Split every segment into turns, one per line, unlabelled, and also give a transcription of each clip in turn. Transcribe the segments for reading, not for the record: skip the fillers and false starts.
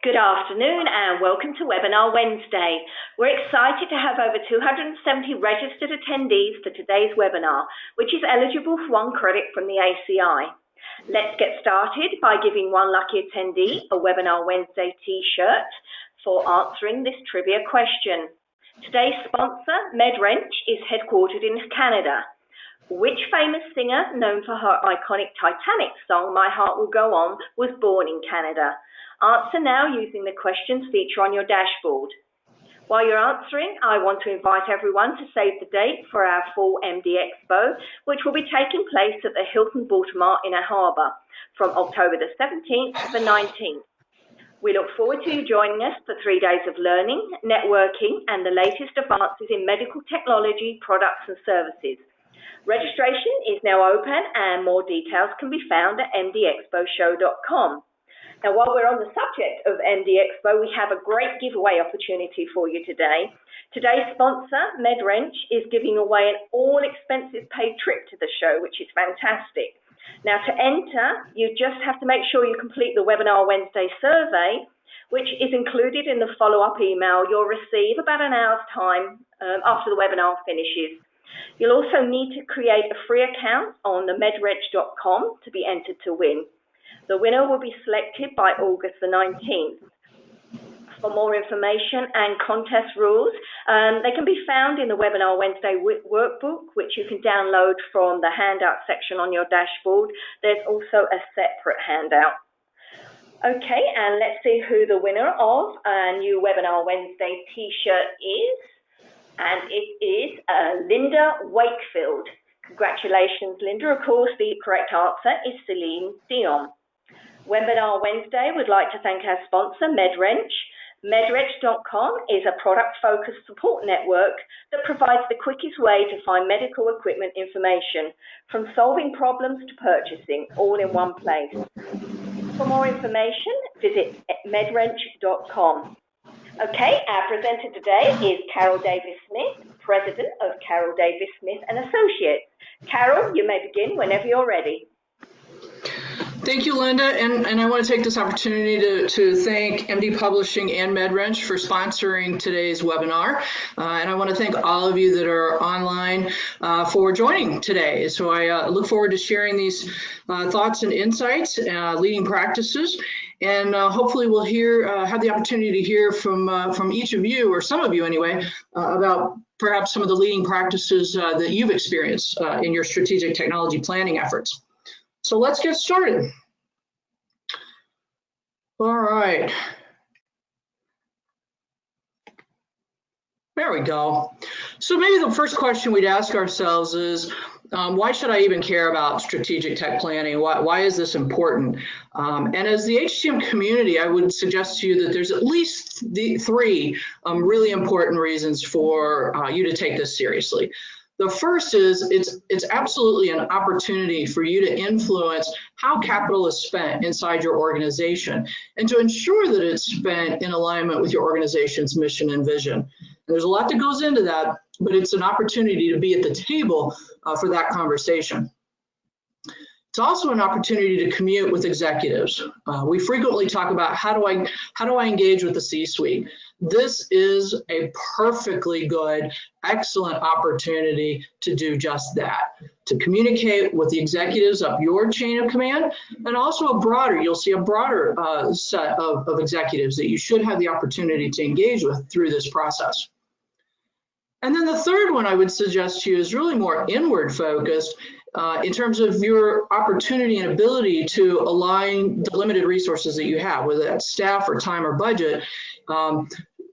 Good afternoon and welcome to Webinar Wednesday. We're excited to have over 270 registered attendees for today's webinar, which is eligible for 1 credit from the ACI. Let's get started by giving one lucky attendee a Webinar Wednesday t-shirt for answering this trivia question. Today's sponsor, MedWrench, is headquartered in Canada. Which famous singer, known for her iconic Titanic song, My Heart Will Go On, was born in Canada? Answer now using the questions feature on your dashboard. While you're answering, I want to invite everyone to save the date for our full MD Expo, which will be taking place at the Hilton Baltimore Inner Harbour from October the 17th to the 19th. We look forward to you joining us for 3 days of learning, networking, and the latest advances in medical technology, products and services. Registration is now open and more details can be found at mdexposhow.com. Now, while we're on the subject of MD Expo, we have a great giveaway opportunity for you today. Today's sponsor, MedWrench, is giving away an all-expenses-paid trip to the show, which is fantastic. Now, to enter, you just have to make sure you complete the Webinar Wednesday survey, which is included in the follow-up email you'll receive about an hour's time after the webinar finishes. You'll also need to create a free account on the medwrench.com to be entered to win. The winner will be selected by August the 19th. For more information and contest rules, they can be found in the Webinar Wednesday workbook, which you can download from the handout section on your dashboard. There's also a separate handout. Okay, and let's see who the winner of a new Webinar Wednesday t-shirt is. And it is Linda Wakefield. Congratulations, Linda. Of course, the correct answer is Celine Dion. Webinar Wednesday would like to thank our sponsor, MedWrench. MedWrench.com is a product-focused support network that provides the quickest way to find medical equipment information, from solving problems to purchasing, all in one place. For more information, visit medwrench.com. Okay, our presenter today is Carol Davis-Smith, President of Carol Davis-Smith & Associates. Carol, you may begin whenever you're ready.
Thank you, Linda, and I want to take this opportunity to thank MD Publishing and MedWrench for sponsoring today's webinar, and I want to thank all of you that are online for joining today. So I look forward to sharing these thoughts and insights, leading practices, and hopefully we'll have the opportunity to hear from each of you, or some of you anyway, about perhaps some of the leading practices that you've experienced in your strategic technology planning efforts. So let's get started. All right. There we go. So maybe the first question we'd ask ourselves is, why should I even care about strategic tech planning? Why is this important? And as the HTM community, I would suggest to you that there's at least three really important reasons for you to take this seriously. The first is it's absolutely an opportunity for you to influence how capital is spent inside your organization and to ensure that it's spent in alignment with your organization's mission and vision. And there's a lot that goes into that, but it's an opportunity to be at the table for that conversation. It's also an opportunity to commute with executives. We frequently talk about how do I engage with the C-suite. This is a perfectly good, excellent opportunity to do just that, to communicate with the executives up your chain of command, and also you'll see a broader set of executives that you should have the opportunity to engage with through this process. And then the third one I would suggest to you is really more inward focused in terms of your opportunity and ability to align the limited resources that you have, whether that's staff or time or budget,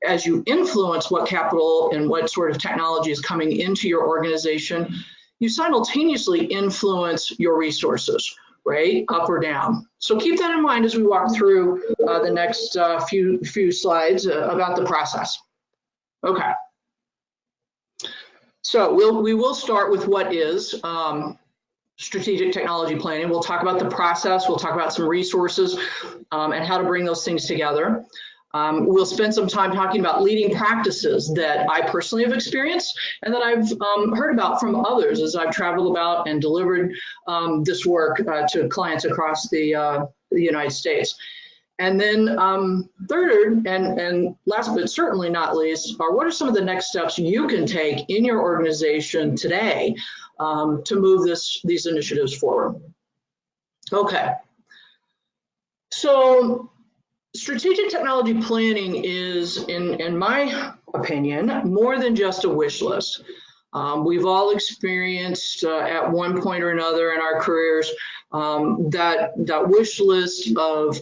as you influence what capital and what sort of technology is coming into your organization, you simultaneously influence your resources, right, up or down. So keep that in mind as we walk through the next few slides about the process. Okay. So we will start with what is strategic technology planning. We'll talk about the process. We'll talk about some resources and how to bring those things together. We'll spend some time talking about leading practices that I personally have experienced and that I've heard about from others as I've traveled about and delivered this work to clients across the United States. And then third, and last but certainly not least, are what are some of the next steps you can take in your organization today to move these initiatives forward? Okay, so strategic technology planning is, in my opinion, more than just a wish list. We've all experienced at one point or another in our careers that wish list of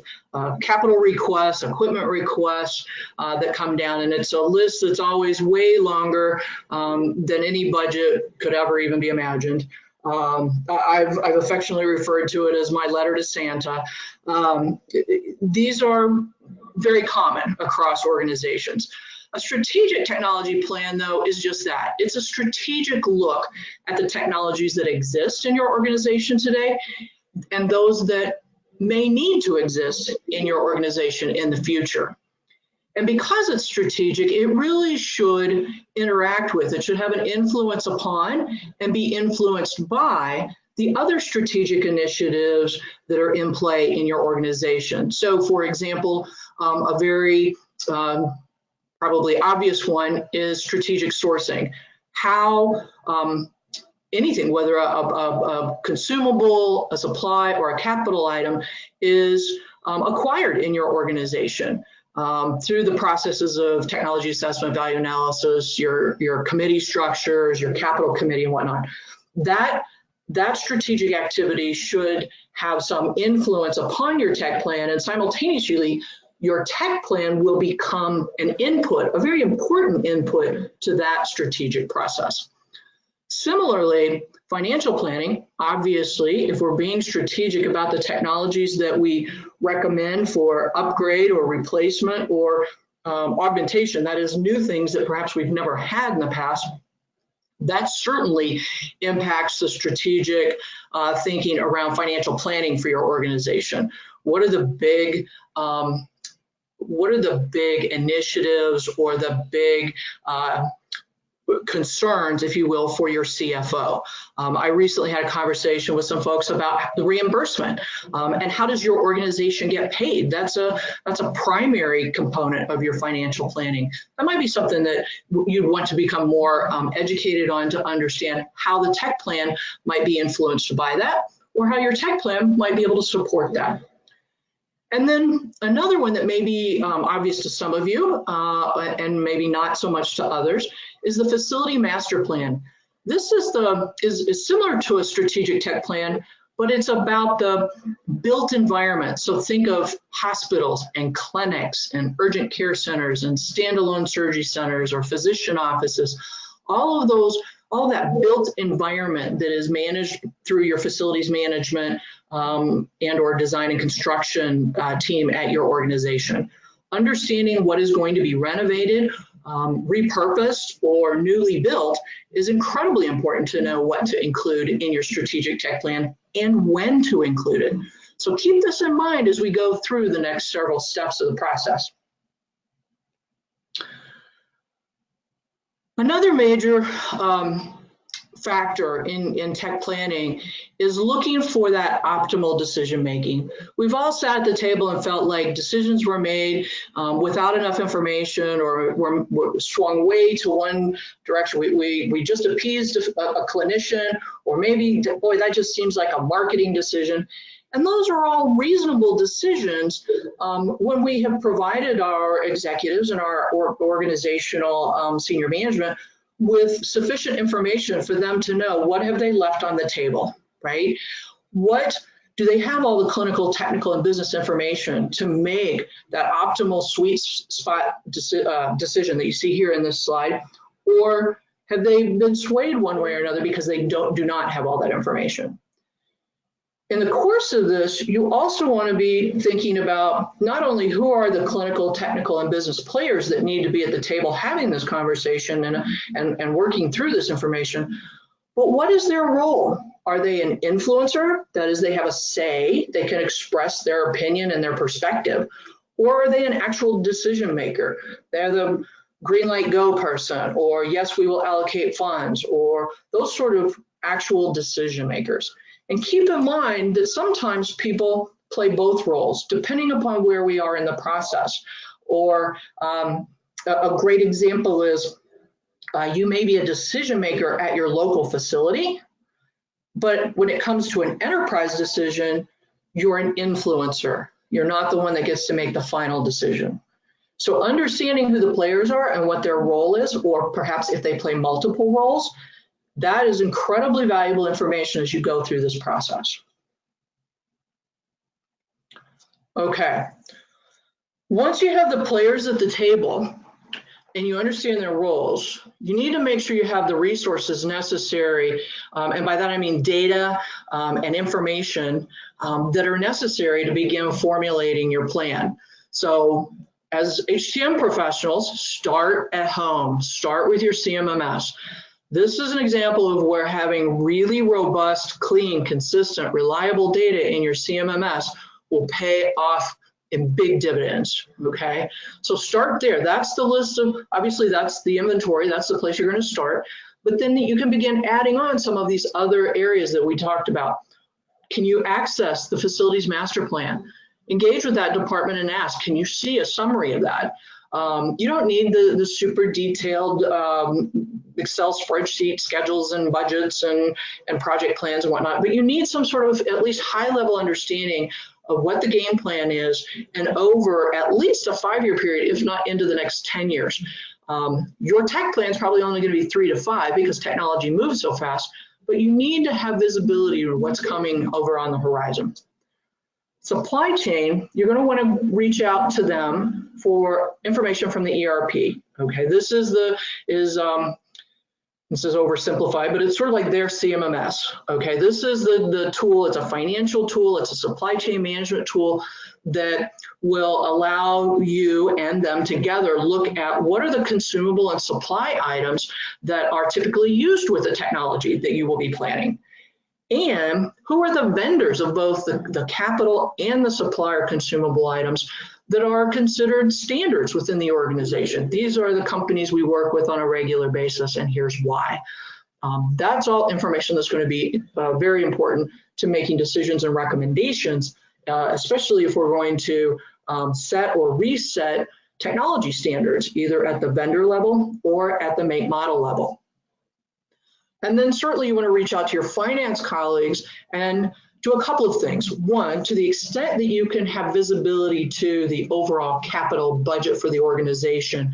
capital requests, equipment requests that come down, and it's a list that's always way longer than any budget could ever even be imagined. I've affectionately referred to it as my letter to Santa. These are very common across organizations. A strategic technology plan, though, is just that. It's a strategic look at the technologies that exist in your organization today and those that may need to exist in your organization in the future. And because it's strategic, it really should interact with, it should have an influence upon and be influenced by the other strategic initiatives that are in play in your organization. So, for example, a very probably obvious one is strategic sourcing. How anything, whether a consumable, a supply, or a capital item is acquired in your organization through the processes of technology assessment, value analysis, your committee structures, your capital committee, and whatnot. That strategic activity should have some influence upon your tech plan, and simultaneously, your tech plan will become an input, a very important input to that strategic process. Similarly, financial planning, obviously, if we're being strategic about the technologies that we recommend for upgrade or replacement or augmentation, that is new things that perhaps we've never had in the past, that certainly impacts the strategic thinking around financial planning for your organization. What are the big initiatives or the big concerns, if you will, for your CFO? I recently had a conversation with some folks about the reimbursement and how does your organization get paid? That's a primary component of your financial planning. That might be something that you'd want to become more educated on to understand how the tech plan might be influenced by that, or how your tech plan might be able to support that. And then another one that may be obvious to some of you and maybe not so much to others is the facility master plan. This is similar to a strategic tech plan, but it's about the built environment. So think of hospitals and clinics and urgent care centers and standalone surgery centers or physician offices, all of that built environment that is managed through your facilities management and or design and construction team at your organization. Understanding what is going to be renovated, repurposed, or newly built is incredibly important to know what to include in your strategic tech plan and when to include it. So keep this in mind as we go through the next several steps of the process. Another major factor in tech planning is looking for that optimal decision making. We've all sat at the table and felt like decisions were made without enough information, or were swung way to one direction. We just appeased a clinician, or maybe, boy, that just seems like a marketing decision. And those are all reasonable decisions when we have provided our executives and our organizational senior management with sufficient information for them to know what have they left on the table, right? What do they have all the clinical, technical, and business information to make that optimal sweet spot decision that you see here in this slide? Or have they been swayed one way or another because they do not have all that information? In the course of this, you also want to be thinking about not only who are the clinical, technical, and business players that need to be at the table having this conversation and working through this information, but what is their role? Are they an influencer? That is, they have a say, they can express their opinion and their perspective, or are they an actual decision maker? They're the green light go person, or yes, we will allocate funds, or those sort of actual decision makers. And keep in mind that sometimes people play both roles, depending upon where we are in the process. Or a great example is you may be a decision maker at your local facility, but when it comes to an enterprise decision, you're an influencer. You're not the one that gets to make the final decision. So understanding who the players are and what their role is, or perhaps if they play multiple roles, that is incredibly valuable information as you go through this process. Okay, once you have the players at the table and you understand their roles, you need to make sure you have the resources necessary, and by that I mean data and information that are necessary to begin formulating your plan. So as HCM professionals, start at home, start with your CMMS. This is an example of where having really robust, clean, consistent, reliable data in your CMMS will pay off in big dividends, okay? So start there. That's the list of, obviously that's the inventory, that's the place you're gonna start, but then you can begin adding on some of these other areas that we talked about. Can you access the facilities master plan? Engage with that department and ask, can you see a summary of that? You don't need the super detailed Excel spreadsheet schedules and budgets and project plans and whatnot, but you need some sort of at least high level understanding of what the game plan is and over at least a 5-year period, if not into the next 10 years. Your tech plan is probably only going to be 3 to 5 because technology moves so fast, but you need to have visibility of what's coming over on the horizon. Supply chain, you're going to want to reach out to them for information from the ERP. Okay, this is oversimplified, but it's sort of like their CMMS. Okay, this is the tool. It's a financial tool. It's a supply chain management tool that will allow you and them together look at what are the consumable and supply items that are typically used with the technology that you will be planning. And who are the vendors of both the capital and the supplier consumable items that are considered standards within the organization. These are the companies we work with on a regular basis, and here's why. That's all information that's going to be very important to making decisions and recommendations, especially if we're going to set or reset technology standards, either at the vendor level or at the make model level. And then certainly you want to reach out to your finance colleagues and do a couple of things. One, to the extent that you can have visibility to the overall capital budget for the organization,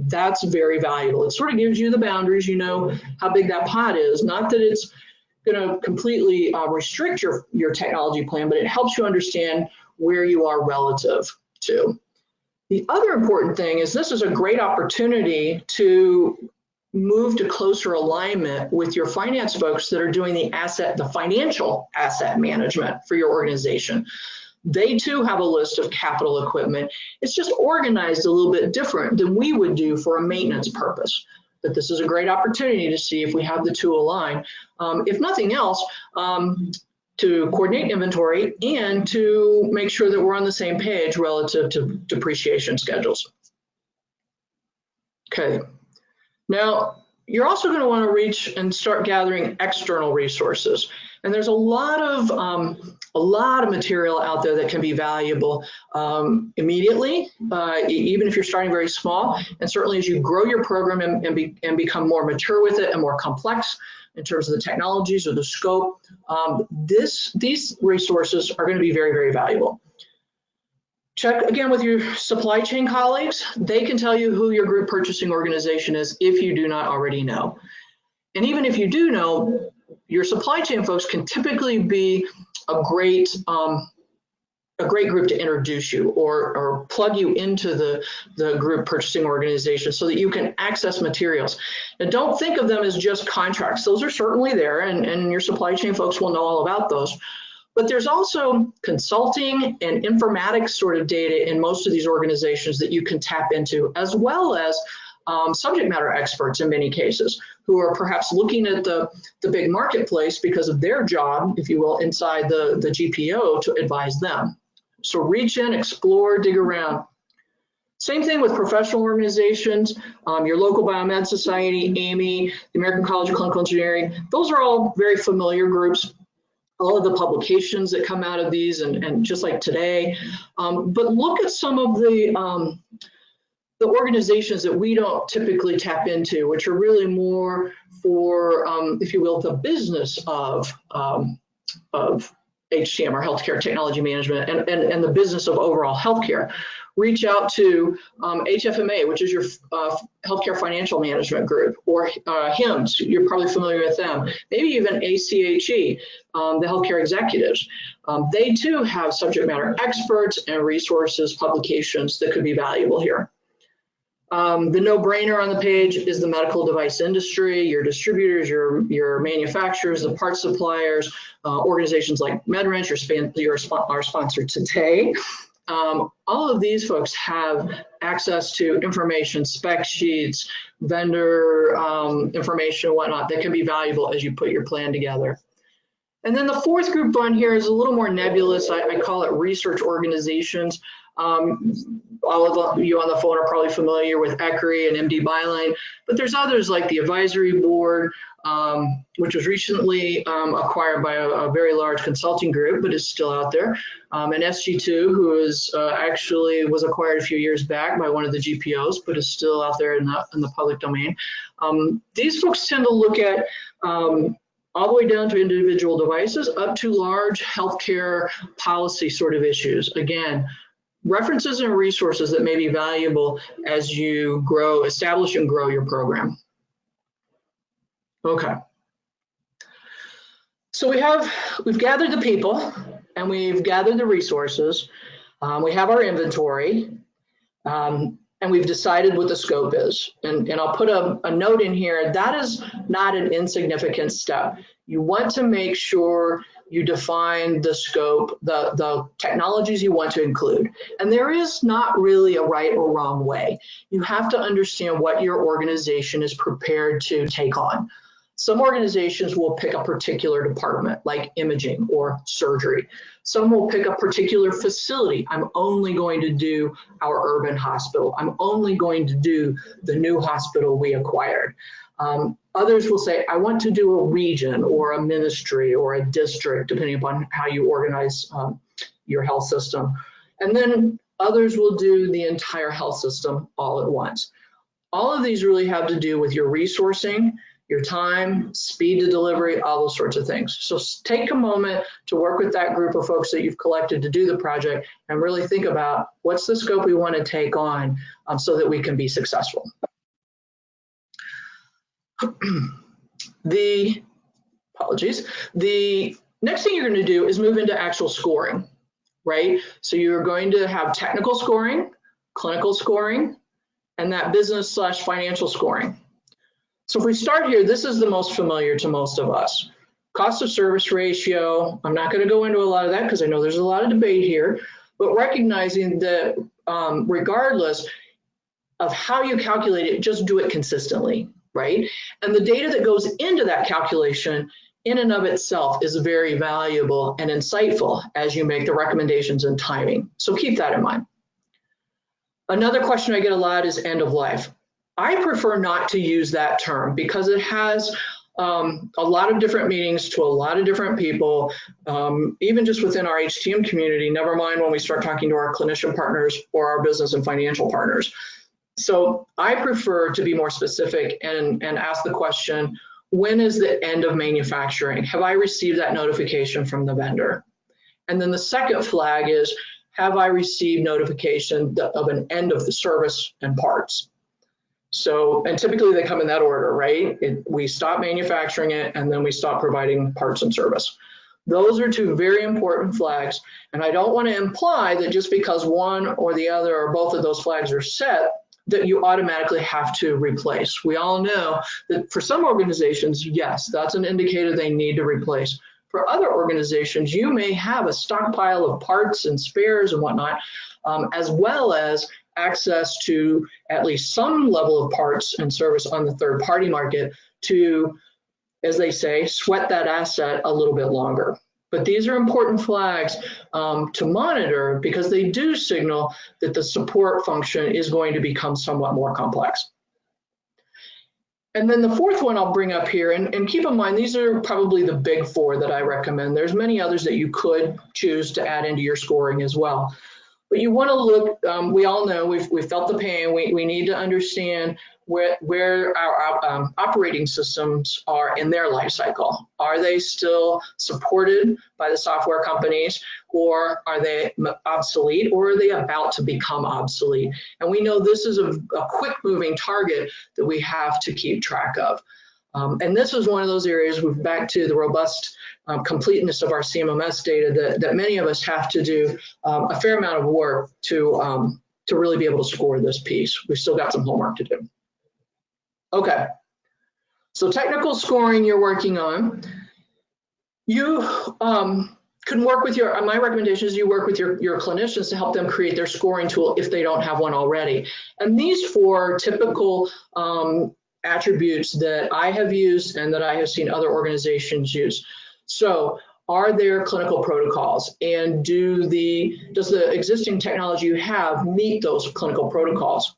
that's very valuable. It sort of gives you the boundaries, you know how big that pot is. Not that it's going to completely restrict your technology plan, but it helps you understand where you are relative to. The other important thing is this is a great opportunity to move to closer alignment with your finance folks that are doing the financial asset management for your organization. They too have a list of capital equipment. It's just organized a little bit different than we would do for a maintenance purpose. But this is a great opportunity to see if we have the two aligned. If nothing else, to coordinate inventory and to make sure that we're on the same page relative to depreciation schedules. Okay. Now, you're also going to want to reach and start gathering external resources. And there's a lot of material out there that can be valuable immediately, even if you're starting very small. And certainly as you grow your program and become more mature with it and more complex in terms of the technologies or the scope, these resources are going to be very, very valuable. Check again with your supply chain colleagues. They can tell you who your group purchasing organization is if you do not already know. And even if you do know, your supply chain folks can typically be a great group to introduce you or plug you into the group purchasing organization so that you can access materials. And don't think of them as just contracts. Those are certainly there, and your supply chain folks will know all about those. But there's also consulting and informatics sort of data in most of these organizations that you can tap into, as well as subject matter experts in many cases who are perhaps looking at the big marketplace because of their job, if you will, inside the GPO to advise them. So reach in, explore, dig around. Same thing with professional organizations, your local biomed society, AMI, the American College of Clinical Engineering. Those are all very familiar groups. all of the publications that come out of these, and just like today. But look at some of the organizations that we don't typically tap into, which are really more for, if you will, the business of HCM, or healthcare technology management, and the business of overall healthcare. Reach out to HFMA, which is your healthcare financial management group, or HIMSS, you're probably familiar with them. Maybe even ACHE, the healthcare executives. They too have subject matter experts and resources, publications that could be valuable here. The no-brainer on the page is the medical device industry, your distributors, your manufacturers, the parts suppliers, organizations like MedWrench, our sponsor today. All of these folks have access to information, spec sheets, vendor information, and whatnot that can be valuable as you put your plan together. And then the fourth group on here is a little more nebulous. I call it research organizations. All of you on the phone are probably familiar with ECRI and MD Byline, but there's others like the advisory board, which was recently acquired by a very large consulting group, but is still out there. And SG2, who is actually was acquired a few years back by one of the GPOs, but is still out there in the public domain. These folks tend to look at all the way down to individual devices up to large healthcare policy sort of issues. Again, references and resources that may be valuable as you grow, establish and grow your program. Okay. So we've gathered the people and we've gathered the resources. We have our inventory and we've decided what the scope is. And I'll put a note in here, that is not an insignificant step. You want to make sure you define the scope, the technologies you want to include. And there is not really a right or wrong way. You have to understand what your organization is prepared to take on. Some organizations will pick a particular department like imaging or surgery. Some will pick a particular facility. I'm only going to do our urban hospital. I'm only going to do the new hospital we acquired. Others will say, I want to do a region or a ministry or a district, depending upon how you organize your health system. And then others will do the entire health system all at once. All of these really have to do with your resourcing, your time, speed to delivery, all those sorts of things. So take a moment to work with that group of folks that you've collected to do the project and really think about what's the scope we want to take on so that we can be successful. The next thing you're going to do is move into actual scoring, right? So you're going to have technical scoring, clinical scoring, and that business/financial scoring. So if we start here, this is the most familiar to most of us. Cost of service ratio, I'm not going to go into a lot of that because I know there's a lot of debate here, but recognizing that regardless of how you calculate it, just do it consistently, right? And the data that goes into that calculation in and of itself is very valuable and insightful as you make the recommendations and timing. So keep that in mind. Another question I get a lot is end of life. I prefer not to use that term because it has a lot of different meanings to a lot of different people, even just within our HTM community, never mind when we start talking to our clinician partners or our business and financial partners. So I prefer to be more specific and ask the question, when is the end of manufacturing? Have I received that notification from the vendor? And then the second flag is, have I received notification of an end of the service and parts? So, and typically they come in that order, right? We stop manufacturing it and then we stop providing parts and service. Those are two very important flags. And I don't want to imply that just because one or the other or both of those flags are set, that you automatically have to replace. We all know that for some organizations, yes, that's an indicator they need to replace. For other organizations, you may have a stockpile of parts and spares and whatnot, as well as access to at least some level of parts and service on the third party market to, as they say, sweat that asset a little bit longer. But these are important flags to monitor because they do signal that the support function is going to become somewhat more complex. And then the fourth one I'll bring up here, and keep in mind, these are probably the big four that I recommend. There's many others that you could choose to add into your scoring as well. But you want to look, we all know, we've felt the pain, we need to understand where our operating systems are in their life cycle. Are they still supported by the software companies, or are they obsolete, or are they about to become obsolete? And we know this is a quick moving target that we have to keep track of. And this is one of those areas, we're back to the robust completeness of our CMMS data, that many of us have to do a fair amount of work to really be able to score this piece. We've still got some homework to do. Okay, so technical scoring you're working on. You can work with my recommendation is you work with your clinicians to help them create their scoring tool if they don't have one already. And these four typical attributes that I have used and that I have seen other organizations use. So, are there clinical protocols, and does the existing technology you have meet those clinical protocols?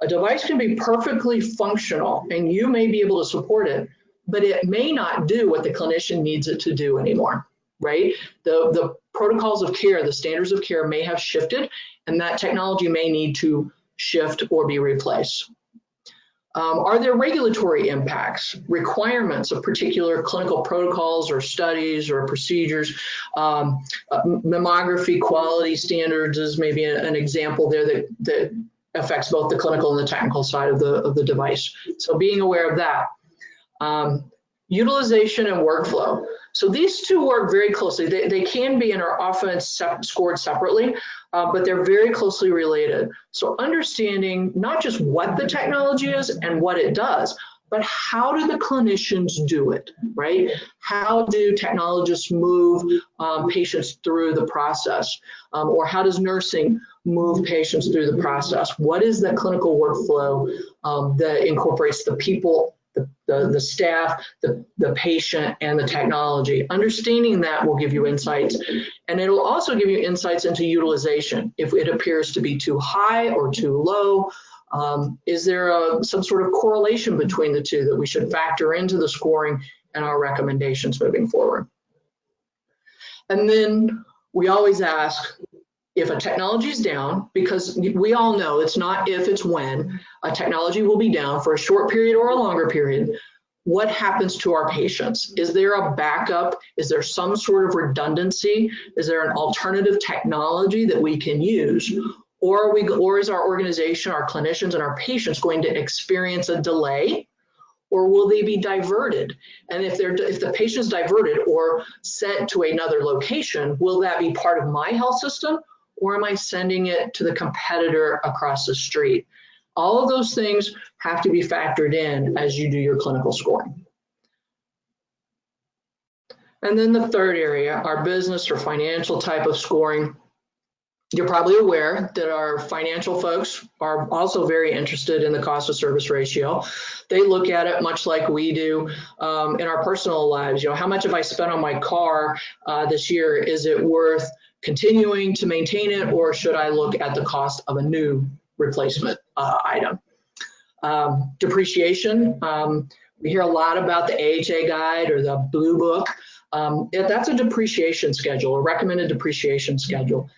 A device can be perfectly functional and you may be able to support it, but it may not do what the clinician needs it to do anymore, right? The protocols of care, the standards of care may have shifted, and that technology may need to shift or be replaced. Are there regulatory impacts, requirements of particular clinical protocols or studies or procedures? Mammography quality standards is maybe an example there that affects both the clinical and the technical side of the device. So being aware of that. Utilization and workflow. So these two work very closely. They can be and are often scored separately, but they're very closely related. So understanding not just what the technology is and what it does, but how do the clinicians do it, right? How do technologists move patients through the process? Or how does nursing move patients through the process? What is the clinical workflow that incorporates the people, the staff, the patient, and the technology? Understanding that will give you insights, and it'll also give you insights into utilization. If it appears to be too high or too low, is there some sort of correlation between the two that we should factor into the scoring and our recommendations moving forward? And then we always ask, if a technology is down, because we all know it's not if, it's when, a technology will be down for a short period or a longer period, what happens to our patients? Is there a backup? Is there some sort of redundancy? Is there an alternative technology that we can use? Or is our organization, our clinicians, and our patients going to experience a delay? Or will they be diverted? And if the patient's diverted or sent to another location, will that be part of my health system? Or am I sending it to the competitor across the street? All of those things have to be factored in as you do your clinical scoring. And then the third area, our business or financial type of scoring. You're probably aware that our financial folks are also very interested in the cost of service ratio. They look at it much like we do in our personal lives. How much have I spent on my car this year? Is it worth continuing to maintain it, or should I look at the cost of a new replacement item? Depreciation. We hear a lot about the AHA guide or the Blue Book. That's a depreciation schedule, a recommended depreciation schedule.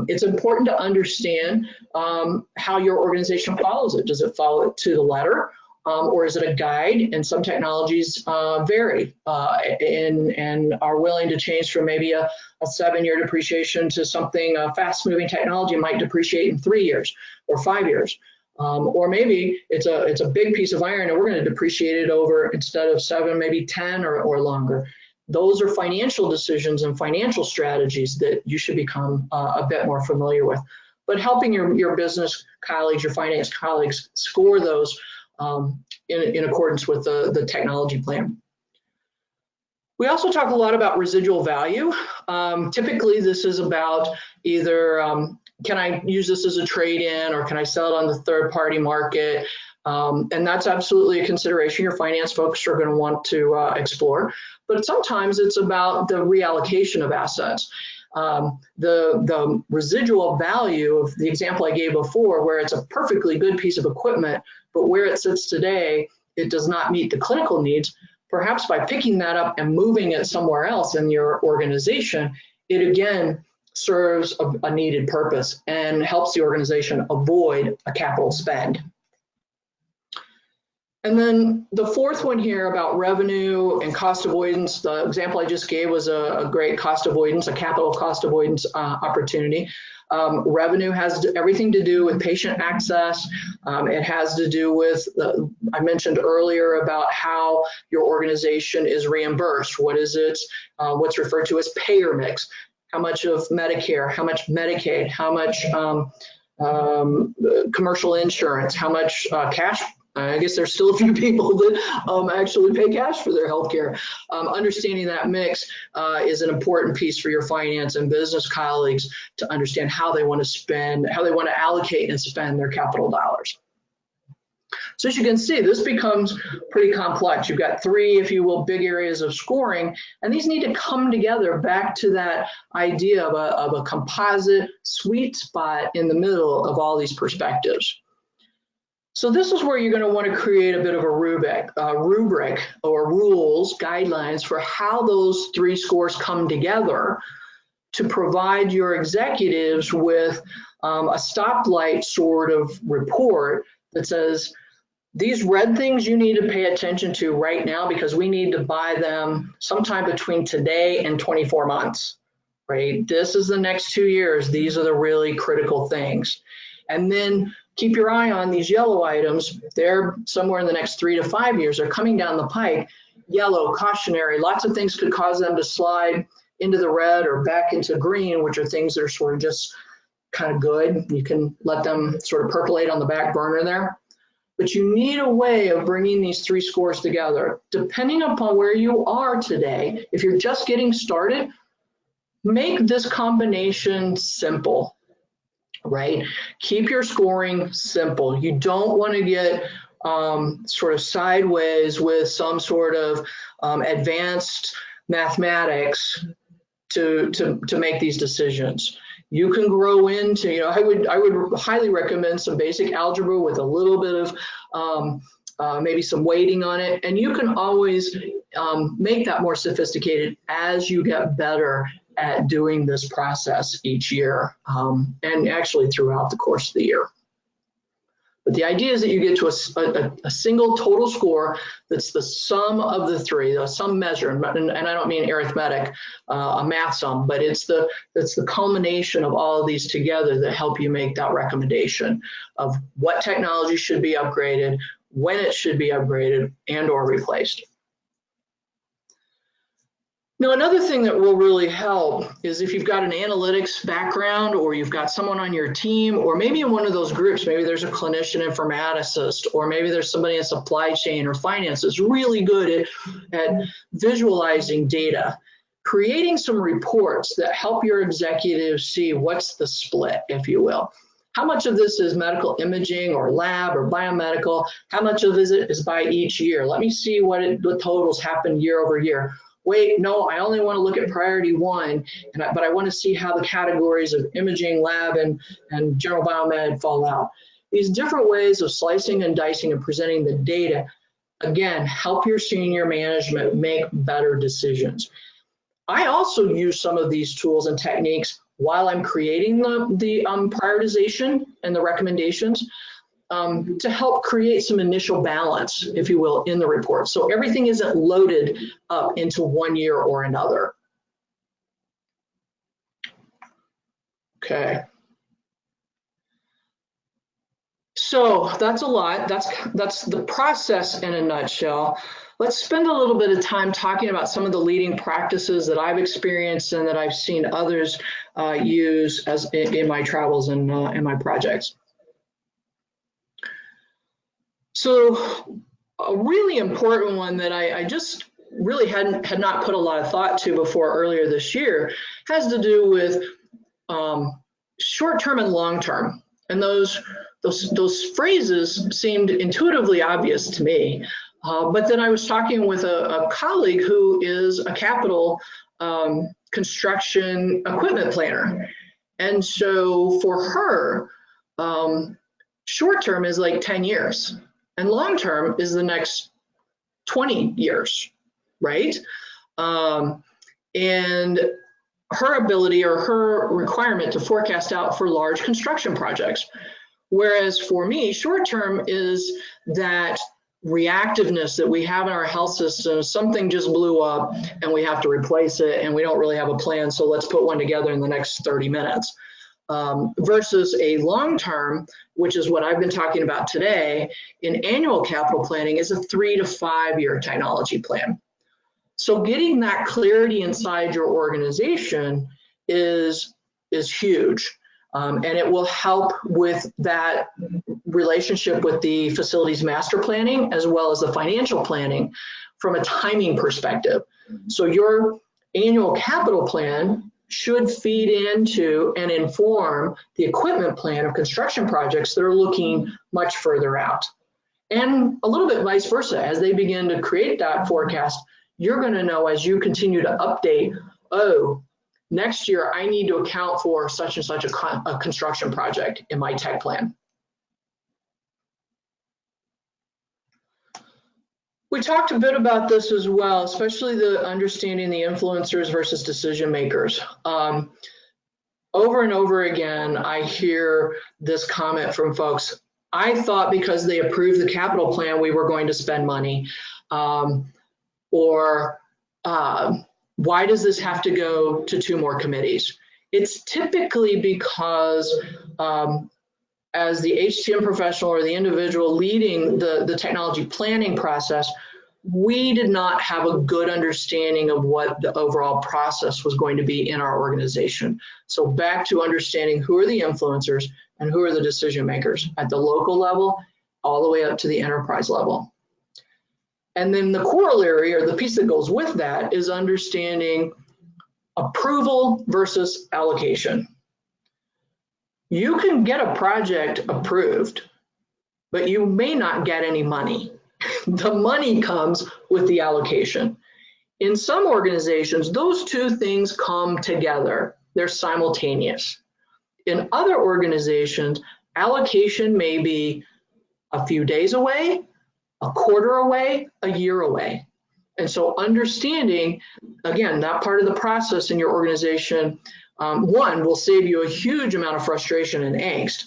It's important to understand how your organization follows it. Does it follow it to the letter, or is it a guide? And some technologies vary and are willing to change from maybe a 7-year depreciation to something, a fast-moving technology might depreciate in 3 years or 5 years. Or maybe it's a big piece of iron and we're going to depreciate it over, instead of 7, maybe 10 or longer. Those are financial decisions and financial strategies that you should become a bit more familiar with. But helping your business colleagues, your finance colleagues score those in accordance with the technology plan. We also talk a lot about residual value. Typically, this is about either can I use this as a trade-in, or can I sell it on the third-party market? And that's absolutely a consideration your finance folks are going to want to explore. But sometimes it's about the reallocation of assets. The residual value of the example I gave before, where it's a perfectly good piece of equipment, but where it sits today it does not meet the clinical needs, perhaps by picking that up and moving it somewhere else in your organization, it again serves a needed purpose and helps the organization avoid a capital spend. And then the fourth one here about revenue and cost avoidance, the example I just gave was a great cost avoidance, a capital cost avoidance opportunity. Revenue has everything to do with patient access. It has to do with, I mentioned earlier about how your organization is reimbursed. What is it, what's referred to as payer mix? How much of Medicare, how much Medicaid, how much commercial insurance, how much cash. I guess there's still a few people that actually pay cash for their healthcare. Understanding that mix is an important piece for your finance and business colleagues to understand how they want to spend, how they want to allocate and spend their capital dollars. So as you can see, this becomes pretty complex. You've got three, if you will, big areas of scoring, and these need to come together back to that idea of a composite sweet spot in the middle of all these perspectives. So this is where you're going to want to create a bit of a rubric or rules, guidelines for how those three scores come together to provide your executives with a stoplight sort of report that says, these red things you need to pay attention to right now because we need to buy them sometime between today and 24 months, right? This is the next 2 years. These are the really critical things. And then keep your eye on these yellow items. They're somewhere in the next 3 to 5 years. They're coming down the pike. Yellow, cautionary, lots of things could cause them to slide into the red or back into green, which are things that are sort of just kind of good. You can let them sort of percolate on the back burner there. But you need a way of bringing these three scores together. Depending upon where you are today, if you're just getting started, make this combination simple. Right? Keep your scoring simple. You don't want to get sort of sideways with some sort of advanced mathematics to make these decisions. You can grow into, I would highly recommend some basic algebra with a little bit of maybe some weighting on it, and you can always make that more sophisticated as you get better at doing this process each year, and actually throughout the course of the year. But the idea is that you get to a single total score that's the sum of the three, the sum measure, and I don't mean arithmetic, a math sum, but it's the culmination of all of these together that help you make that recommendation of what technology should be upgraded, when it should be upgraded and or replaced. Now, another thing that will really help is if you've got an analytics background or you've got someone on your team, or maybe in one of those groups, maybe there's a clinician informaticist, or maybe there's somebody in supply chain or finance that's really good at visualizing data, creating some reports that help your executives see what's the split, if you will. How much of this is medical imaging or lab or biomedical? How much of it is by each year? Let me see what totals happen year over year. Wait, no, I only want to look at priority one, but I want to see how the categories of imaging, lab, and general biomed fall out. These different ways of slicing and dicing and presenting the data, again, help your senior management make better decisions. I also use some of these tools and techniques while I'm creating the prioritization and the recommendations to help create some initial balance, if you will, in the report. So everything isn't loaded up into one year or another. Okay. So that's a lot. That's the process in a nutshell. Let's spend a little bit of time talking about some of the leading practices that I've experienced and that I've seen others use in my travels and in my projects. So a really important one that I just really had not put a lot of thought to before earlier this year has to do with short-term and long-term. And those phrases seemed intuitively obvious to me. But then I was talking with a colleague who is a capital construction equipment planner. And so for her, short-term is like 10 years. and long-term is the next 20 years, right? And her ability or her requirement to forecast out for large construction projects. Whereas for me, short-term is that reactiveness that we have in our health system. Something just blew up and we have to replace it and we don't really have a plan, so let's put one together in the next 30 minutes. Versus a long-term, which is what I've been talking about today, in annual capital planning is a 3 to 5 year technology plan. So getting that clarity inside your organization is huge. And it will help with that relationship with the facilities master planning as well as the financial planning from a timing perspective. So your annual capital plan should feed into and inform the equipment plan of construction projects that are looking much further out. And a little bit vice versa, as they begin to create that forecast, you're going to know as you continue to update, oh, next year I need to account for such and such a construction project in my tech plan. We talked a bit about this as well, especially the understanding the influencers versus decision makers. Over and over again, I hear this comment from folks. I thought because they approved the capital plan, we were going to spend money. Why does this have to go to 2 more committees? It's typically because as the HCM professional or the individual leading the technology planning process, we did not have a good understanding of what the overall process was going to be in our organization. So back to understanding who are the influencers and who are the decision makers at the local level, all the way up to the enterprise level. And then the corollary, or the piece that goes with that, is understanding approval versus allocation. You can get a project approved, but you may not get any money. The money comes with the allocation. In some organizations, those 2 things come together. They're simultaneous. In other organizations, allocation may be a few days away, a quarter away, a year away. And so understanding, again, that part of the process in your organization, one, will save you a huge amount of frustration and angst,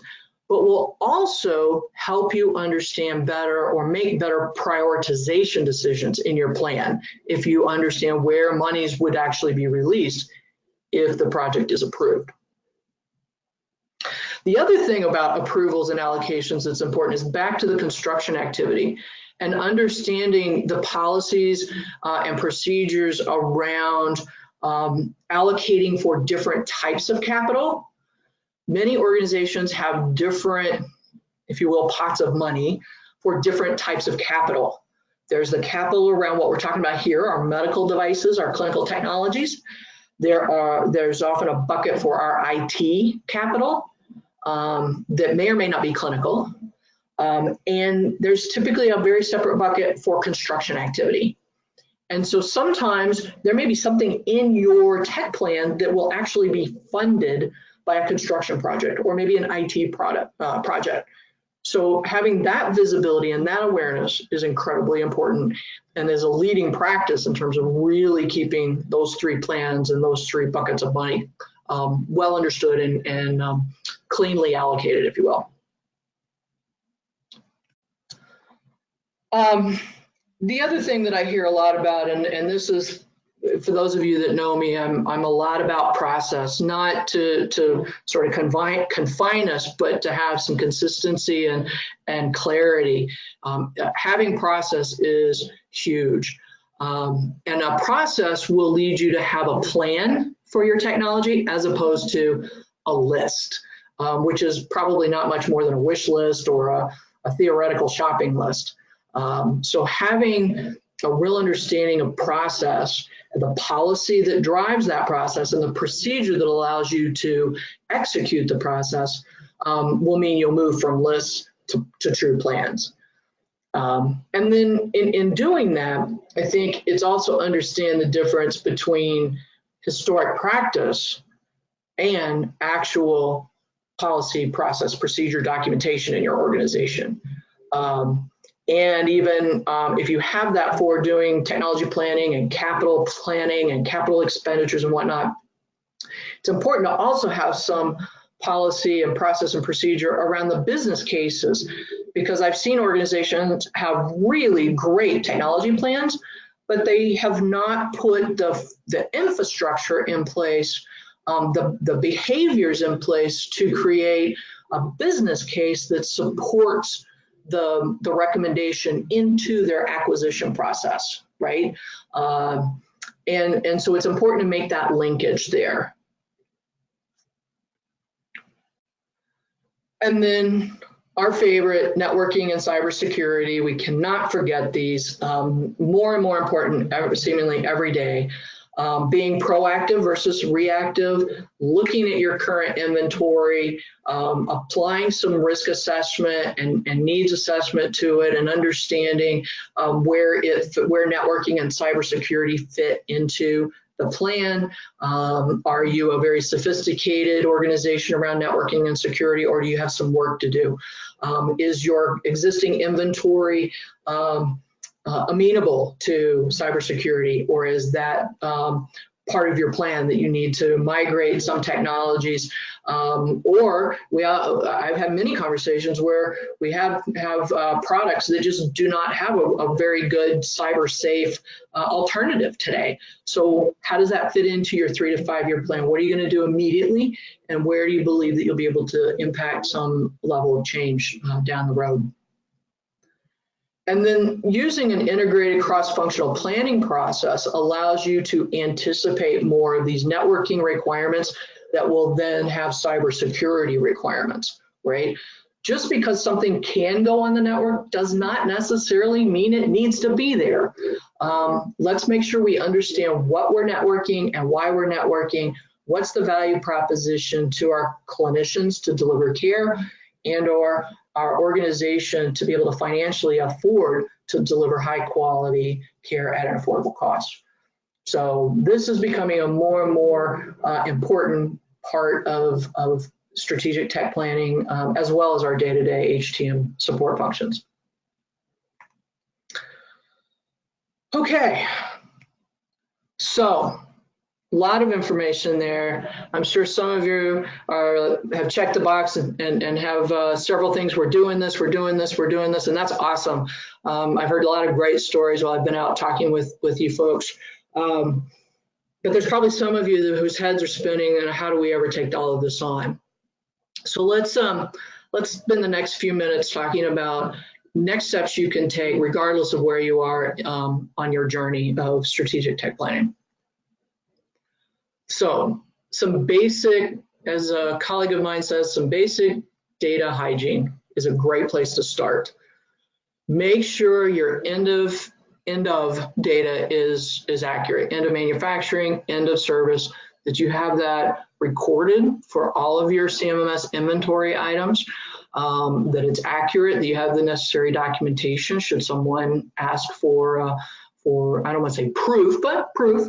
but will also help you understand better or make better prioritization decisions in your plan if you understand where monies would actually be released if the project is approved. The other thing about approvals and allocations that's important is back to the construction activity and understanding the policies and procedures around allocating for different types of capital. Many organizations have different, if you will, pots of money for different types of capital. There's the capital around what we're talking about here, our medical devices, our clinical technologies. There's often a bucket for our IT capital that may or may not be clinical. And there's typically a very separate bucket for construction activity. And so sometimes there may be something in your tech plan that will actually be funded by a construction project or maybe an IT project. So having that visibility and that awareness is incredibly important and is a leading practice in terms of really keeping those 3 plans and those 3 buckets of money well understood and cleanly allocated, if you will. The other thing that I hear a lot about, and this is, for those of you that know me, I'm a lot about process, not to sort of confine us, but to have some consistency and clarity. Having process is huge. And a process will lead you to have a plan for your technology as opposed to a list, which is probably not much more than a wish list or a theoretical shopping list. So having a real understanding of process, the policy that drives that process, and the procedure that allows you to execute the process will mean you'll move from lists to true plans. And then in doing that, I think it's also understand the difference between historic practice and actual policy, process, procedure, documentation in your organization. And even if you have that for doing technology planning and capital planning and capital expenditures and whatnot, it's important to also have some policy and process and procedure around the business cases, because I've seen organizations have really great technology plans, but they have not put the infrastructure in place, the behaviors in place to create a business case that supports the recommendation into their acquisition process, right? And so it's important to make that linkage there. And then our favorite, networking and cybersecurity. We cannot forget these. More and more important, seemingly every day. Being proactive versus reactive, looking at your current inventory, applying some risk assessment and needs assessment to it, and understanding where networking and cybersecurity fit into the plan. Are you a very sophisticated organization around networking and security, or do you have some work to do? Is your existing inventory amenable to cybersecurity, or is that part of your plan that you need to migrate some technologies? I've had many conversations where we have products that just do not have a very good cyber safe alternative today. So how does that fit into your 3 to 5 year plan? What are you going to do immediately, and where do you believe that you'll be able to impact some level of change down the road? And then using an integrated cross-functional planning process allows you to anticipate more of these networking requirements that will then have cybersecurity requirements, right? Just because something can go on the network does not necessarily mean it needs to be there. Let's make sure we understand what we're networking and why we're networking, what's the value proposition to our clinicians to deliver care, and/or our organization to be able to financially afford to deliver high quality care at an affordable cost. So this is becoming a more and more important part of strategic tech planning, as well as our day-to-day HTM support functions. Okay, so a lot of information there. I'm sure some of you have checked the box and have several things. We're doing this, and that's awesome. I've heard a lot of great stories while I've been out talking with you folks. But there's probably some of you whose heads are spinning, and how do we ever take all of this on? So let's spend the next few minutes talking about next steps you can take regardless of where you are on your journey of strategic tech planning. So some basic, as a colleague of mine says, some basic data hygiene is a great place to start. Make sure your end of data is accurate, end of manufacturing, end of service, that you have that recorded for all of your CMMS inventory items, that it's accurate, that you have the necessary documentation should someone ask for I don't want to say proof, but proof.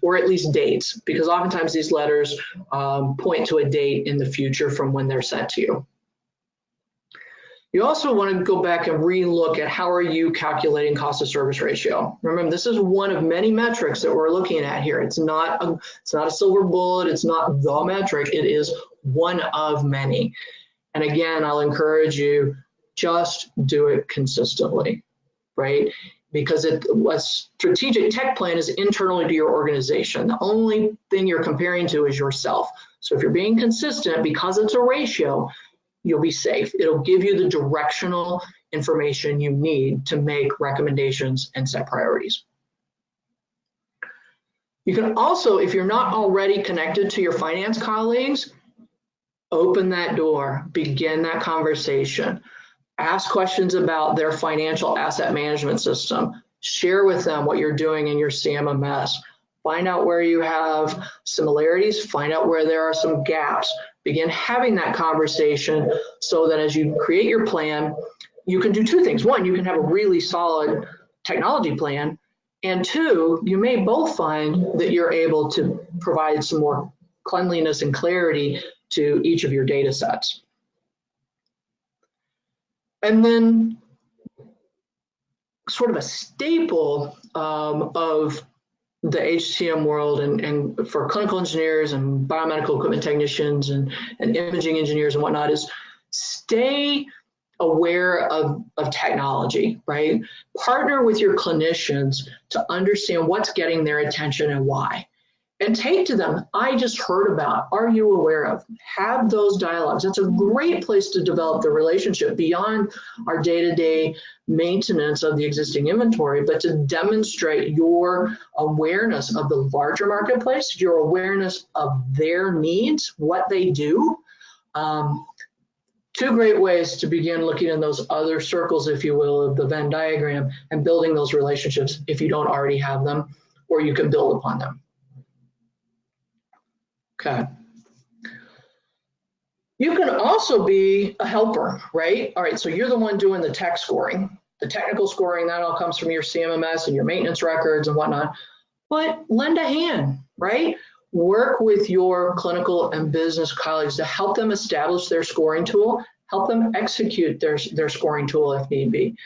Or at least dates, because oftentimes these letters point to a date in the future from when they're sent to you. You also want to go back and re-look at how are you calculating cost of service ratio. Remember, this is one of many metrics that we're looking at here. It's not a silver bullet. It's not the metric. It is one of many. And again, I'll encourage you, just do it consistently, right? Because a strategic tech plan is internally to your organization. The only thing you're comparing to is yourself. So if you're being consistent, because it's a ratio, you'll be safe. It'll give you the directional information you need to make recommendations and set priorities. You can also, if you're not already connected to your finance colleagues, open that door, begin that conversation. Ask questions about their financial asset management system. Share with them what you're doing in your CMMS. Find out where you have similarities, find out where there are some gaps. Begin having that conversation so that as you create your plan, you can do two things. One, you can have a really solid technology plan, and two, you may both find that you're able to provide some more cleanliness and clarity to each of your data sets. And then sort of a staple of the HCM world and for clinical engineers and biomedical equipment technicians and imaging engineers and whatnot is stay aware of technology, right? Partner with your clinicians to understand what's getting their attention and why. And take to them, I just heard about, are you aware of? Have those dialogues. That's a great place to develop the relationship beyond our day-to-day maintenance of the existing inventory, but to demonstrate your awareness of the larger marketplace, your awareness of their needs, what they do. Two great ways to begin looking in those other circles, if you will, of the Venn diagram and building those relationships if you don't already have them, or you can build upon them. Okay. You can also be a helper, right? All right, so you're the one doing the tech scoring. The technical scoring, that all comes from your CMMS and your maintenance records and whatnot. But lend a hand, right? Work with your clinical and business colleagues to help them establish their scoring tool, help them execute their scoring tool if need be.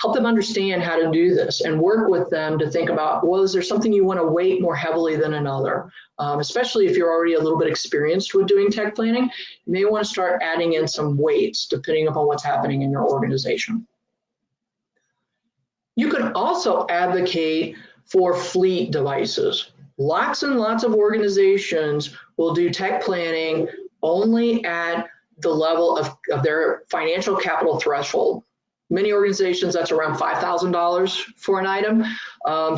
Help them understand how to do this and work with them to think about, well, is there something you want to weight more heavily than another? Especially if you're already a little bit experienced with doing tech planning, you may want to start adding in some weights depending upon what's happening in your organization. You can also advocate for fleet devices. Lots and lots of organizations will do tech planning only at the level of their financial capital threshold. Many organizations, that's around $5,000 for an item.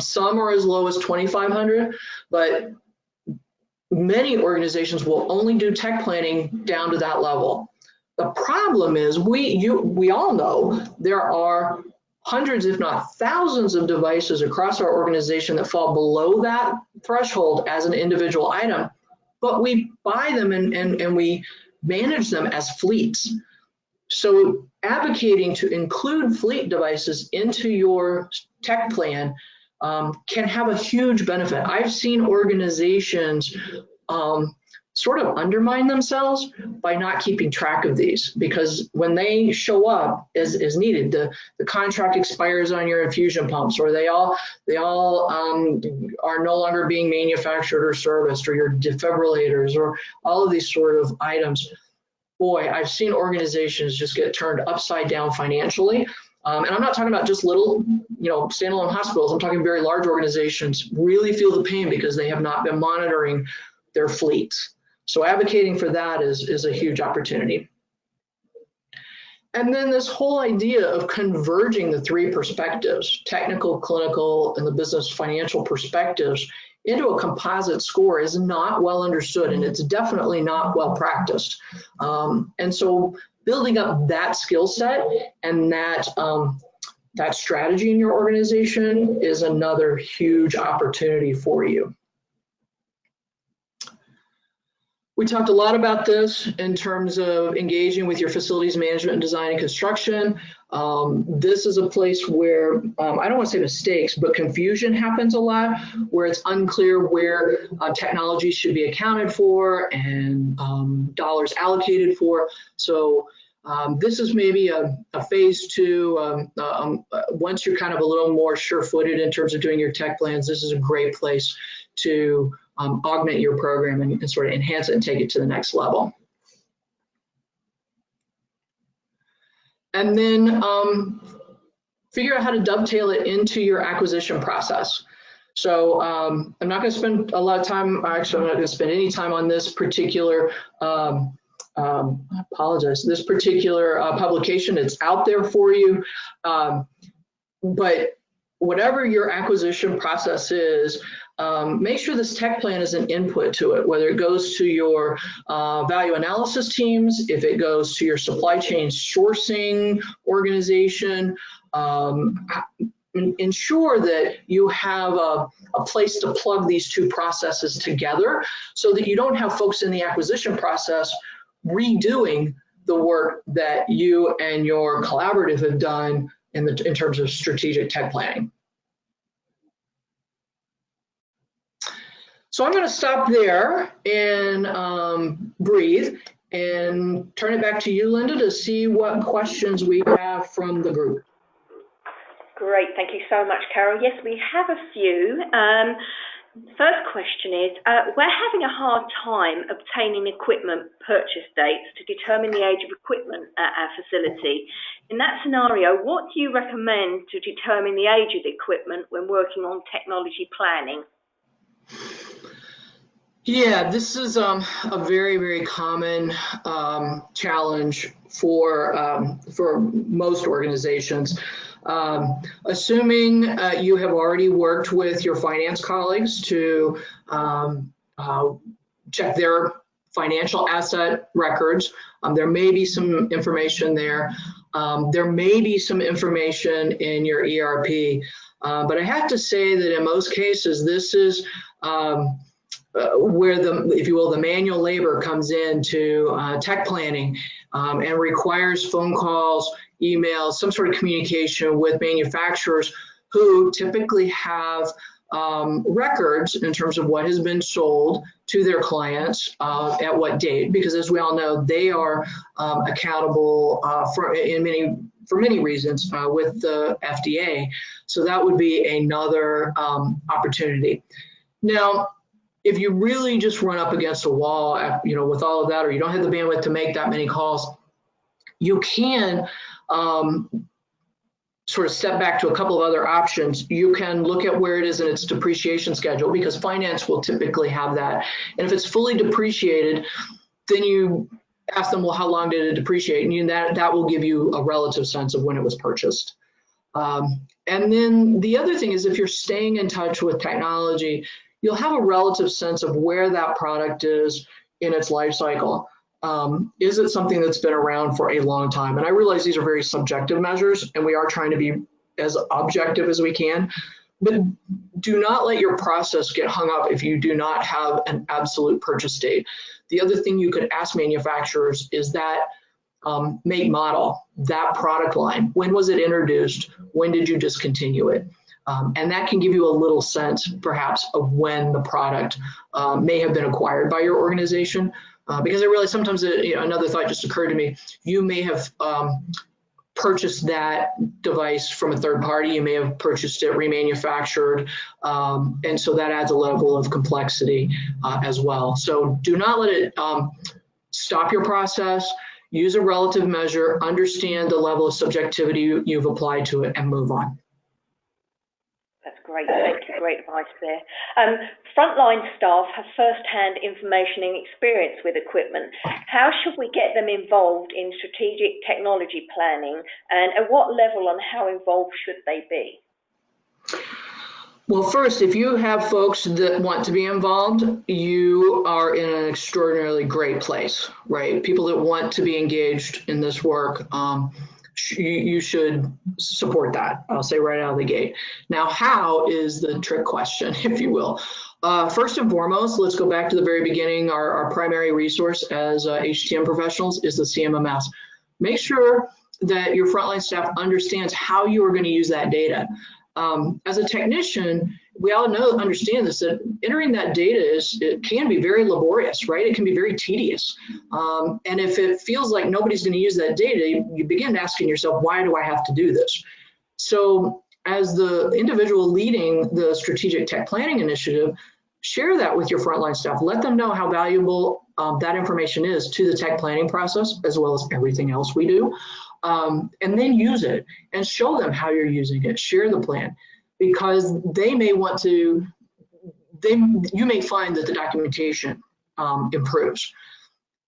Some are as low as $2,500, but many organizations will only do tech planning down to that level. The problem is we all know there are hundreds, if not thousands of devices across our organization that fall below that threshold as an individual item, but we buy them and we manage them as fleets. So advocating to include fleet devices into your tech plan can have a huge benefit. I've seen organizations sort of undermine themselves by not keeping track of these, because when they show up as needed, the contract expires on your infusion pumps, or they all are no longer being manufactured or serviced, or your defibrillators, or all of these sort of items. Boy, I've seen organizations just get turned upside down financially. And I'm not talking about just little, standalone hospitals. I'm talking very large organizations really feel the pain because they have not been monitoring their fleets. So advocating for that is a huge opportunity. And then this whole idea of converging the three perspectives, technical, clinical, and the business financial perspectives, into a composite score is not well understood, and it's definitely not well practiced. And so building up that skill set and that strategy in your organization is another huge opportunity for you. We talked a lot about this in terms of engaging with your facilities management, design, and construction. This is a place where, I don't want to say mistakes, but confusion happens a lot, where it's unclear where technology should be accounted for and dollars allocated for. So this is maybe a phase two. Once you're kind of a little more sure-footed in terms of doing your tech plans, this is a great place to augment your program and sort of enhance it and take it to the next level. And then figure out how to dovetail it into your acquisition process. So I'm not going to spend a lot of time, actually I'm not going to spend any time on this particular, I apologize, this particular publication. It's out there for you. But whatever your acquisition process is, make sure this tech plan is an input to it, whether it goes to your value analysis teams, if it goes to your supply chain sourcing organization. Ensure that you have a place to plug these two processes together so that you don't have folks in the acquisition process redoing the work that you and your collaborative have done in terms of strategic tech planning. So I'm going to stop there and breathe and turn it back to you, Linda, to see what questions we have from the group.
Great, thank you so much, Carol. Yes, we have a few. First question is, we're having a hard time obtaining equipment purchase dates to determine the age of equipment at our facility. In that scenario, what do you recommend to determine the age of the equipment when working on technology planning?
Yeah, this is a very, very common challenge for most organizations. Assuming you have already worked with your finance colleagues to check their financial asset records, there may be some information there. There may be some information in your ERP, but I have to say that in most cases, this is where if you will, the manual labor comes into tech planning and requires phone calls, emails, some sort of communication with manufacturers who typically have records in terms of what has been sold to their clients at what date, because as we all know, they are accountable for many reasons with the FDA. So that would be another opportunity. Now, if you really just run up against a wall, with all of that, or you don't have the bandwidth to make that many calls, you can sort of step back to a couple of other options. You can look at where it is in its depreciation schedule, because finance will typically have that. And if it's fully depreciated, then you ask them, well, how long did it depreciate? And that will give you a relative sense of when it was purchased. And then the other thing is, if you're staying in touch with technology, you'll have a relative sense of where that product is in its life cycle. Is it something that's been around for a long time? And I realize these are very subjective measures, and we are trying to be as objective as we can, but do not let your process get hung up if you do not have an absolute purchase date. The other thing you could ask manufacturers is that make, model, that product line. When was it introduced? When did you discontinue it? And that can give you a little sense, perhaps, of when the product may have been acquired by your organization. Because I realize sometimes another thought just occurred to me. You may have purchased that device from a third party. You may have purchased it remanufactured. And so that adds a level of complexity as well. So do not let it stop your process. Use a relative measure, understand the level of subjectivity you've applied to it, and move on.
That's great. Thank you. Great advice there. Frontline staff have first-hand information and experience with equipment. How should we get them involved in strategic technology planning, and at what level and how involved should they be?
Well, first, if you have folks that want to be involved, you are in an extraordinarily great place, right? People that want to be engaged in this work, you should support that. I'll say right out of the gate. Now, how is the trick question, if you will. First and foremost, let's go back to the very beginning. Our primary resource as HTM professionals is the CMMS. Make sure that your frontline staff understands how you are going to use that data. As a technician, we all understand this, that entering that data it can be very laborious, right? It can be very tedious. And if it feels like nobody's going to use that data, you begin asking yourself, why do I have to do this? So as the individual leading the strategic tech planning initiative, share that with your frontline staff. Let them know how valuable that information is to the tech planning process, as well as everything else we do. And then use it and show them how you're using it. Share the plan, because they may want to, you may find that the documentation improves.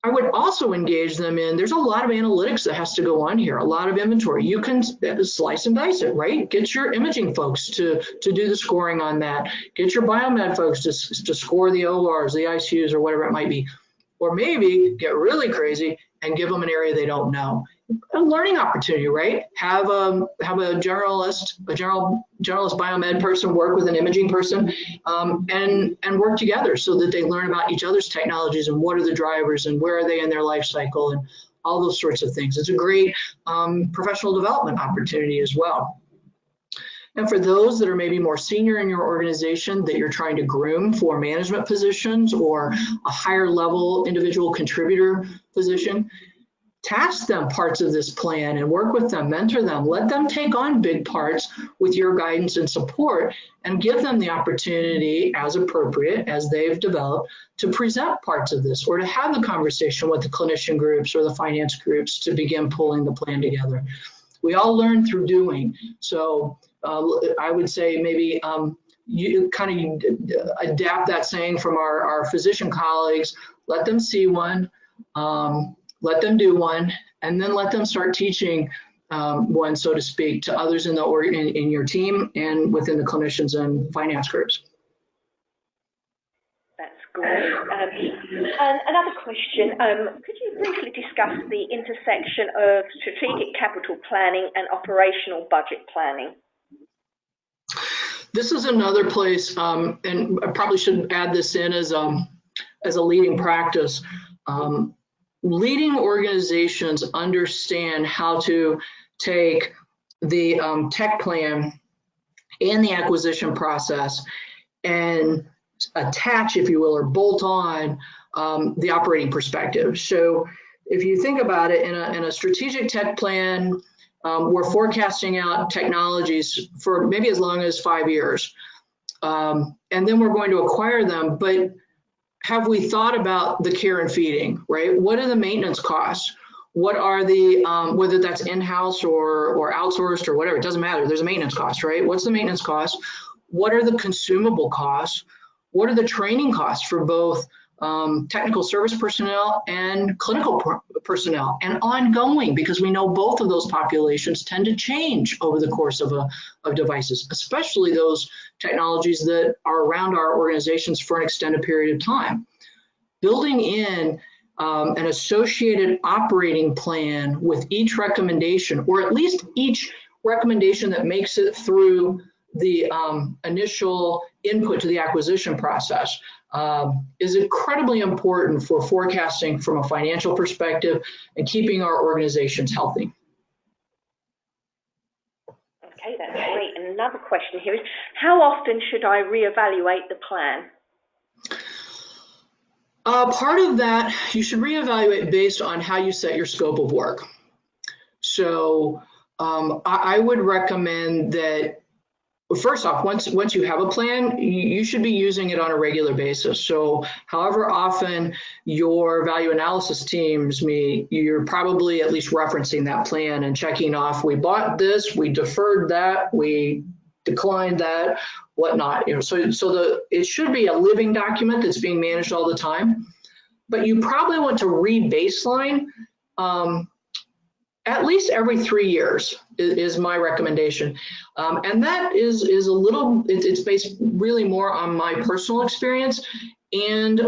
I would also engage them in, there's a lot of analytics that has to go on here, a lot of inventory. You can slice and dice it, right? Get your imaging folks to do the scoring on that. Get your biomed folks to score the ORs, the ICUs, or whatever it might be. Or maybe get really crazy and give them an area they don't know. A learning opportunity, right? Have a generalist biomed person work with an imaging person and work together so that they learn about each other's technologies and what are the drivers and where are they in their life cycle and all those sorts of things. It's a great professional development opportunity as well. And for those that are maybe more senior in your organization that you're trying to groom for management positions or a higher level individual contributor position, task them parts of this plan and work with them, mentor them, let them take on big parts with your guidance and support, and give them the opportunity as appropriate as they've developed to present parts of this or to have the conversation with the clinician groups or the finance groups to begin pulling the plan together. We all learn through doing. So I would say maybe you kind of adapt that saying from our physician colleagues, let them see one, let them do one, and then let them start teaching one, so to speak, to others in your team and within the clinicians and finance groups.
That's great. And another question, could you briefly discuss the intersection of strategic capital planning and operational budget planning?
This is another place, and I probably should add this in as a leading practice. Leading organizations understand how to take the tech plan and the acquisition process and attach, if you will, or bolt on the operating perspective. So if you think about it, in a strategic tech plan, we're forecasting out technologies for maybe as long as 5 years. And then we're going to acquire them, but have we thought about the care and feeding, right? What are the maintenance costs? What are the, whether that's in-house or outsourced or whatever, it doesn't matter. There's a maintenance cost, right? What's the maintenance cost? What are the consumable costs? What are the training costs for both technical service personnel and clinical personnel, and ongoing, because we know both of those populations tend to change over the course of devices, especially those technologies that are around our organizations for an extended period of time. Building in an associated operating plan with each recommendation, or at least each recommendation that makes it through the initial input to the acquisition process, is incredibly important for forecasting from a financial perspective and keeping our organizations healthy.
Okay, that's great. And another question here is, how often should I reevaluate the plan?
Part of that, you should reevaluate based on how you set your scope of work. So I would recommend that, first off, once you have a plan, you should be using it on a regular basis. So however often your value analysis teams meet, you're probably at least referencing that plan and checking off, we bought this, we deferred that, we declined that, whatnot. So it should be a living document that's being managed all the time. But you probably want to re-baseline at least every 3 years is my recommendation. And that is a little, it's based really more on my personal experience. And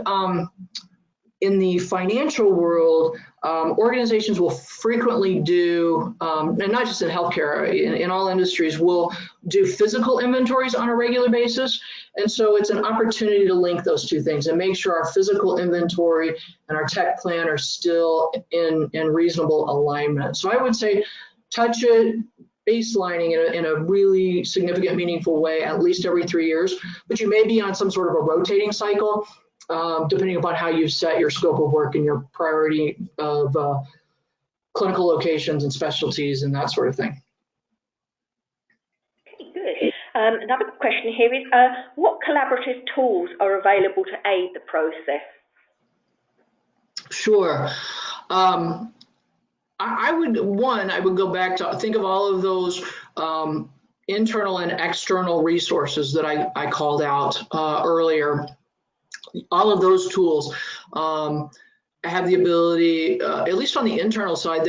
in the financial world, organizations will frequently do, and not just in healthcare, in all industries, will do physical inventories on a regular basis. And so it's an opportunity to link those two things and make sure our physical inventory and our tech plan are still in reasonable alignment. So I would say touch it, baselining in a really significant, meaningful way, at least every 3 years, but you may be on some sort of a rotating cycle, depending upon how you've set your scope of work and your priority of clinical locations and specialties and that sort of thing.
Okay, good. Another question here is, what collaborative tools are available to aid the process?
Sure. I would go back to think of all of those internal and external resources that I called out earlier. All of those tools have the ability, at least on the internal side,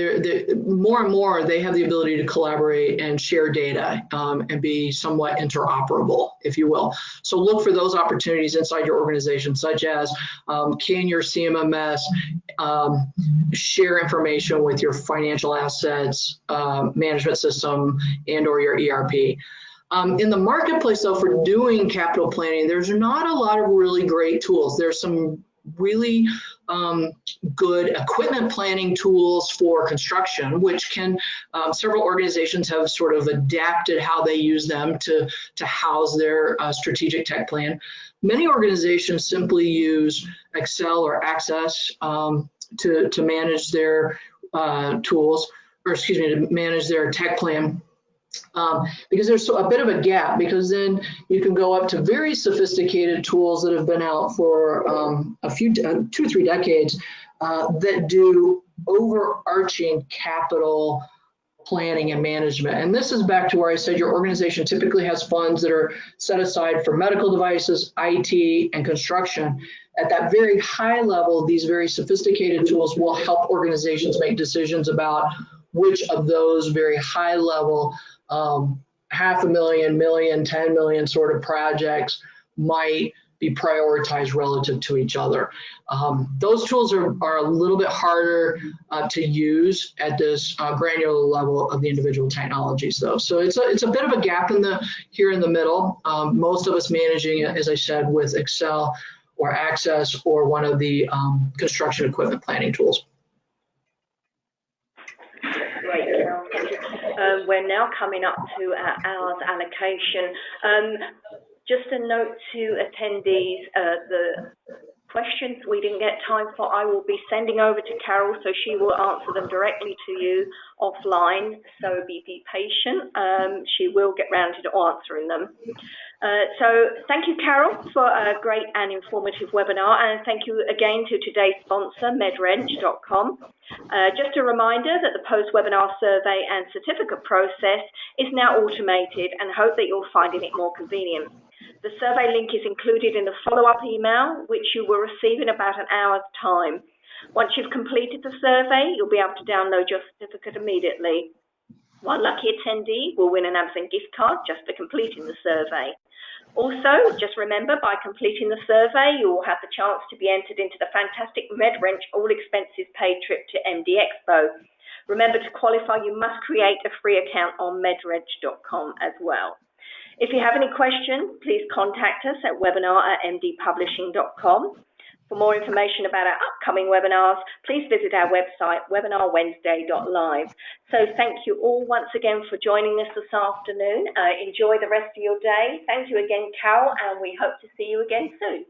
more and more they have the ability to collaborate and share data and be somewhat interoperable, if you will. So look for those opportunities inside your organization, such as can your CMMS share information with your financial assets management system and or your ERP. In the marketplace, though, for doing capital planning, there's not a lot of really great tools. There's some really good equipment planning tools for construction, which can several organizations have sort of adapted how they use them to house their strategic tech plan. Many organizations simply use Excel or Access to manage their tools, or excuse me, to manage their tech plan. Because there's a bit of a gap, because then you can go up to very sophisticated tools that have been out for a few, 2-3 decades that do overarching capital planning and management. And this is back to where I said your organization typically has funds that are set aside for medical devices, IT, and construction. At that very high level, these very sophisticated tools will help organizations make decisions about which of those very high level $500,000, million, 10 million sort of projects might be prioritized relative to each other. Those tools are a little bit harder to use at this granular level of the individual technologies, though. So it's a bit of a gap here in the middle. Most of us managing it, as I said, with Excel or Access or one of the construction equipment planning tools.
Great, Carol, thank you. We're now coming up to our hours allocation. Just a note to attendees, the questions we didn't get time for, I will be sending over to Carol, so she will answer them directly to you offline, so be patient. She will get round to answering them. So thank you, Carol, for a great and informative webinar, and thank you again to today's sponsor, medwrench.com. Just a reminder that the post-webinar survey and certificate process is now automated, and hope that you're finding it more convenient. The survey link is included in the follow-up email, which you will receive in about an hour's time. Once you've completed the survey, you'll be able to download your certificate immediately. One lucky attendee will win an Amazon gift card just for completing the survey. Also, just remember, by completing the survey, you will have the chance to be entered into the fantastic MedWrench all-expenses-paid trip to MD Expo. Remember, to qualify, you must create a free account on medwrench.com as well. If you have any questions, please contact us at webinar@mdpublishing.com. For more information about our upcoming webinars, please visit our website, webinarwednesday.live. So thank you all once again for joining us this afternoon. Enjoy the rest of your day. Thank you again, Carol, and we hope to see you again soon.